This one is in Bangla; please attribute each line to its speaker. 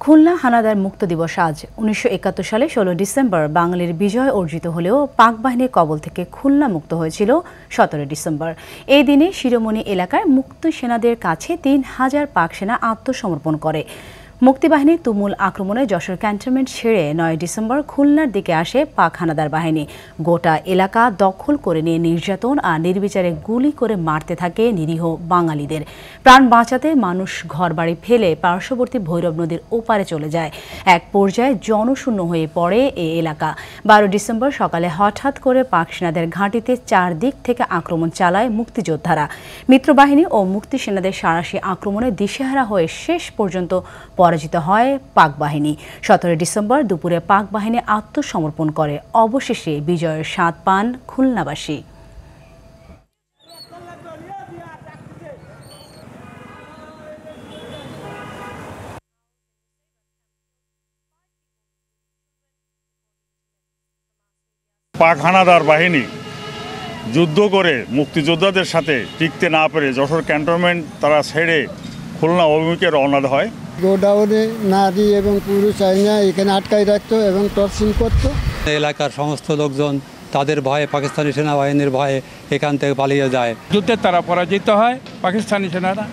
Speaker 1: খুলনা হানাদার মুক্ত দিবস আজ। ১৯৭১ সালে ১৬ ডিসেম্বর বাঙালির বিজয় অর্জিত হলেও পাক বাহিনীর কবল থেকে খুলনা মুক্ত হয়েছিল ১৭ ডিসেম্বর। এই দিনে শিরোমণি এলাকার মুক্ত সেনাদের কাছে ৩,০০০ পাক সেনা আত্মসমর্পণ করে। মুক্তিবাহিনীর তুমুল আক্রমণে যশোর ক্যান্টনমেন্ট ছেড়ে ৯ ডিসেম্বর খুলনার দিকে আসে পাক হানাদার বাহিনী। গোটা এলাকা দখল করে নিয়ে নির্যাতন আর নির্বিচারে গুলি করে মারতে থাকে নিরীহ বাঙালিদের। প্রাণ বাঁচাতে মানুষ ঘরবাড়ি ফেলে পার্শ্ববর্তী ভৈরব নদীর ওপারে চলে যায়। এক পর্যায়ে জনশূন্য হয়ে পড়ে এই এলাকা। ১২ ডিসেম্বর সকালে হঠাৎ করে পাক সেনাদের ঘাঁটিতে চারদিক থেকে আক্রমণ চালায় মুক্তিযোদ্ধারা। মিত্রবাহিনী ও মুক্তি সেনাদের সাঁড়াশি আক্রমণে দিশেহারা হয়ে শেষ পর্যন্ত পরাজিত হয় পাক বাহিনী। ১৭ ডিসেম্বর দুপুরে পাক বাহিনী আত্মসমর্পণ করে। অবশেষে বিজয়ের স্বাদ পান খুলনাবাসী।
Speaker 2: পাক হানাদার বাহিনী যুদ্ধ করে মুক্তিযোদ্ধাদের সাথে টিকতে না পেরে যশোর ক্যান্টনমেন্ট তারা ছেড়ে খুলনা অভিমুখে রওনা হয়।
Speaker 3: গোডাউনে নারী এবং পুরুষ আইনা এখানে আটকাই রাখতো এবং টর্চিং করতো।
Speaker 4: এলাকার সমস্ত লোকজন তাদের ভয়ে, পাকিস্তানি সেনাবাহিনীর ভয়ে এখান থেকে পালিয়ে যায়।
Speaker 5: যুদ্ধে তারা পরাজিত হয় পাকিস্তানি সেনারা।